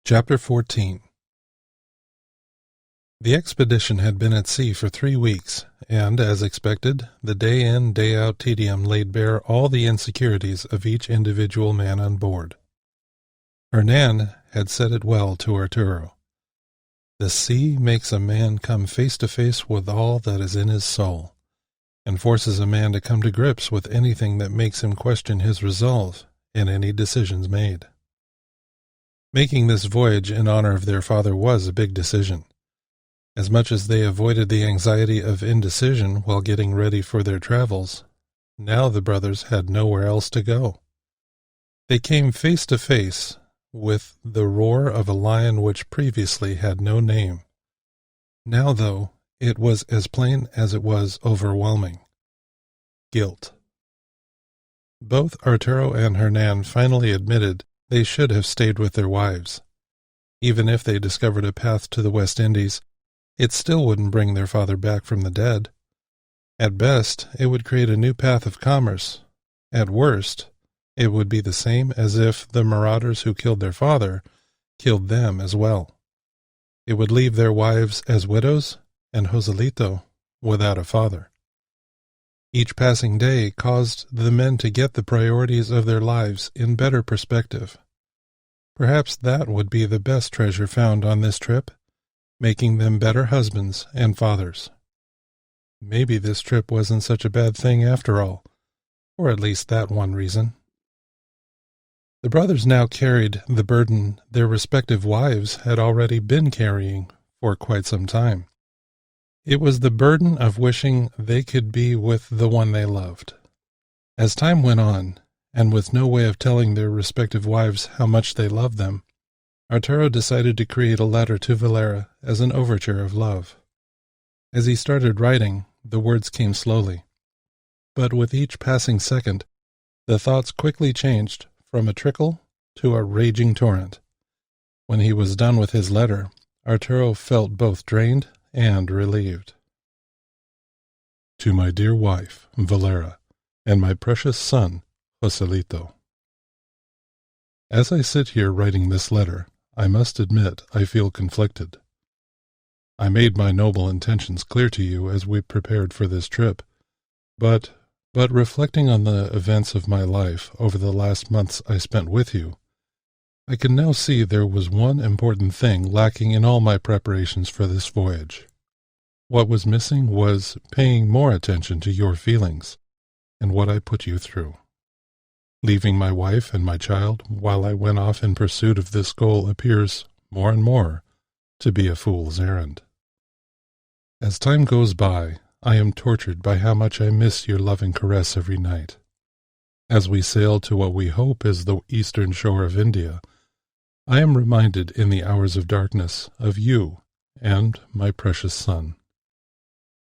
Chapter 14. The expedition had been at sea for 3 weeks, and, as expected, the day-in, day-out tedium laid bare all the insecurities of each individual man on board. Hernan had said it well to Arturo. The sea makes a man come face to face with all that is in his soul, and forces a man to come to grips with anything that makes him question his resolve and any decisions made. Making this voyage in honor of their father was a big decision. As much as they avoided the anxiety of indecision while getting ready for their travels, now the brothers had nowhere else to go. They came face to face with the roar of a lion which previously had no name. Now, though, it was as plain as it was overwhelming. Guilt. Both Arturo and Hernan finally admitted they should have stayed with their wives. Even if they discovered a path to the West Indies, it still wouldn't bring their father back from the dead. At best, it would create a new path of commerce. At worst, it would be the same as if the marauders who killed their father killed them as well. It would leave their wives as widows and Joselito without a father. Each passing day caused the men to get the priorities of their lives in better perspective. Perhaps that would be the best treasure found on this trip, making them better husbands and fathers. Maybe this trip wasn't such a bad thing after all, or at least that one reason. The brothers now carried the burden their respective wives had already been carrying for quite some time. It was the burden of wishing they could be with the one they loved. As time went on, and with no way of telling their respective wives how much they loved them, Arturo decided to create a letter to Valera as an overture of love. As he started writing, the words came slowly. But with each passing second, the thoughts quickly changed from a trickle to a raging torrent. When he was done with his letter, Arturo felt both drained and relieved. To my dear wife, Valera, and my precious son, Joselito. As I sit here writing this letter, I must admit I feel conflicted. I made my noble intentions clear to you as we prepared for this trip, but reflecting on the events of my life over the last months I spent with you, I can now see there was one important thing lacking in all my preparations for this voyage. What was missing was paying more attention to your feelings and what I put you through. Leaving my wife and my child while I went off in pursuit of this goal appears, more and more, to be a fool's errand. As time goes by, I am tortured by how much I miss your loving caress every night. As we sail to what we hope is the eastern shore of India, I am reminded in the hours of darkness of you and my precious son.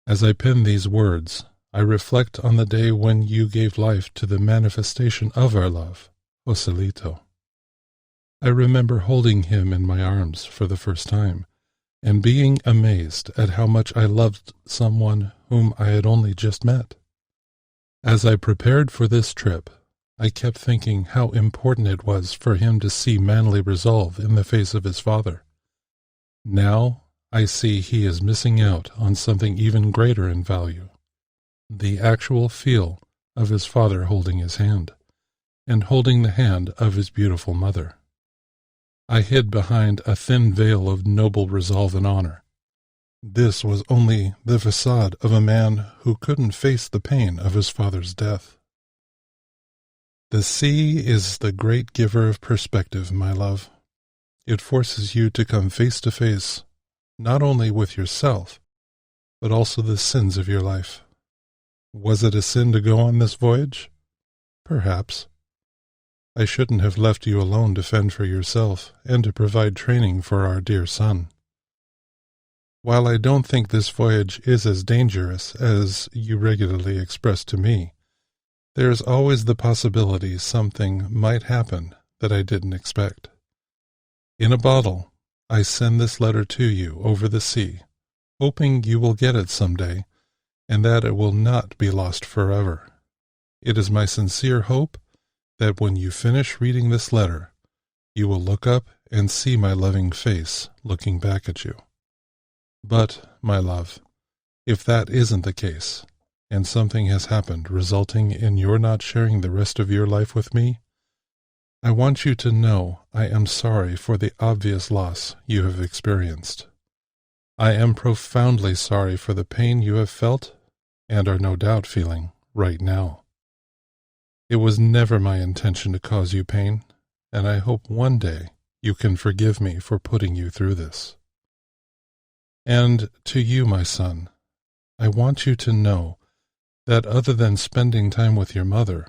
As I pen these words, I reflect on the day when you gave life to the manifestation of our love, Joselito. I remember holding him in my arms for the first time, and being amazed at how much I loved someone whom I had only just met. As I prepared for this trip, I kept thinking how important it was for him to see manly resolve in the face of his father. Now I see he is missing out on something even greater in value, the actual feel of his father holding his hand, and holding the hand of his beautiful mother. I hid behind a thin veil of noble resolve and honor. This was only the facade of a man who couldn't face the pain of his father's death. The sea is the great giver of perspective, my love. It forces you to come face to face, not only with yourself, but also the sins of your life. Was it a sin to go on this voyage? Perhaps. I shouldn't have left you alone to fend for yourself and to provide training for our dear son. While I don't think this voyage is as dangerous as you regularly express to me, there is always the possibility something might happen that I didn't expect. In a bottle, I send this letter to you over the sea, hoping you will get it someday, and that it will not be lost forever. It is my sincere hope that when you finish reading this letter, you will look up and see my loving face looking back at you. But, my love, if that isn't the case, and something has happened resulting in your not sharing the rest of your life with me, I want you to know I am sorry for the obvious loss you have experienced. I am profoundly sorry for the pain you have felt and are no doubt feeling right now. It was never my intention to cause you pain, and I hope one day you can forgive me for putting you through this. And to you, my son, I want you to know that other than spending time with your mother,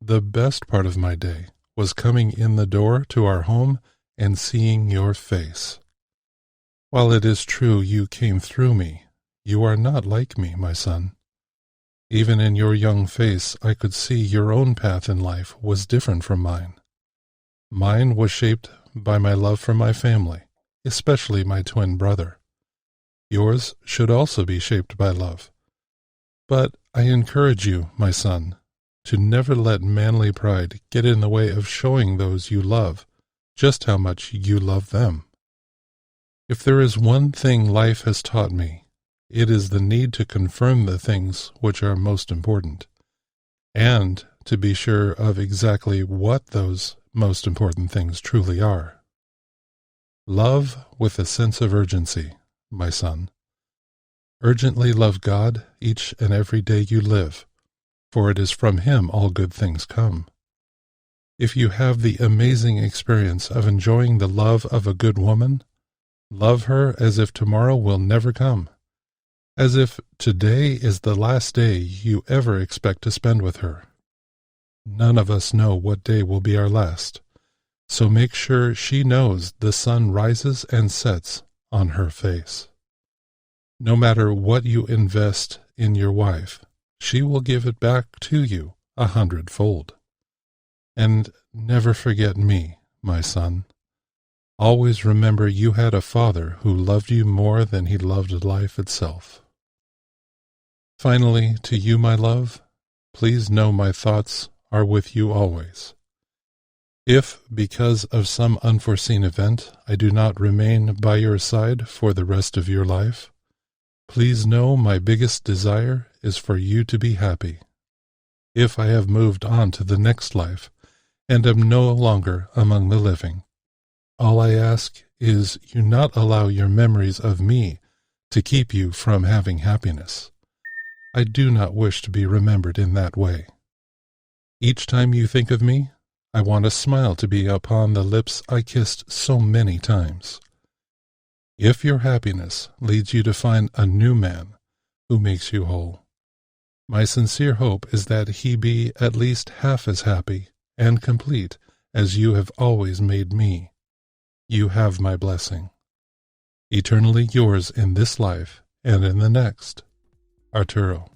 the best part of my day was coming in the door to our home and seeing your face. While it is true you came through me, you are not like me, my son. Even in your young face I could see your own path in life was different from mine. Mine was shaped by my love for my family, especially my twin brother. Yours should also be shaped by love. But I encourage you, my son, to never let manly pride get in the way of showing those you love just how much you love them. If there is one thing life has taught me, it is the need to confirm the things which are most important, and to be sure of exactly what those most important things truly are. Love with a sense of urgency, my son. Urgently love God each and every day you live, for it is from Him all good things come. If you have the amazing experience of enjoying the love of a good woman, love her as if tomorrow will never come, as if today is the last day you ever expect to spend with her. None of us know what day will be our last, so make sure she knows the sun rises and sets on her face. No matter what you invest in your wife, she will give it back to you 100-fold. And never forget me, my son. Always remember you had a father who loved you more than he loved life itself. Finally, to you, my love, please know my thoughts are with you always. If, because of some unforeseen event, I do not remain by your side for the rest of your life, please know my biggest desire is for you to be happy. If I have moved on to the next life and am no longer among the living, all I ask is you not allow your memories of me to keep you from having happiness. I do not wish to be remembered in that way. Each time you think of me, I want a smile to be upon the lips I kissed so many times. If your happiness leads you to find a new man who makes you whole, my sincere hope is that he be at least half as happy and complete as you have always made me. You have my blessing. Eternally yours in this life and in the next, Arturo.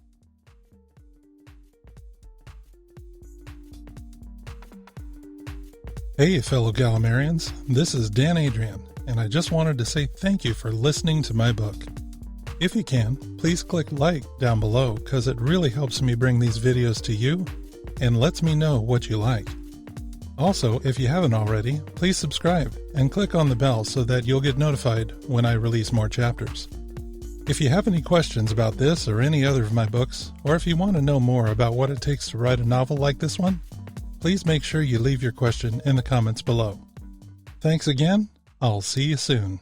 Hey, fellow Galimarians, this is Dan Adrian, and I just wanted to say thank you for listening to my book. If you can, please click like down below because it really helps me bring these videos to you and lets me know what you like. Also, if you haven't already, please subscribe and click on the bell so that you'll get notified when I release more chapters. If you have any questions about this or any other of my books, or if you want to know more about what it takes to write a novel like this one, please make sure you leave your question in the comments below. Thanks again. I'll see you soon.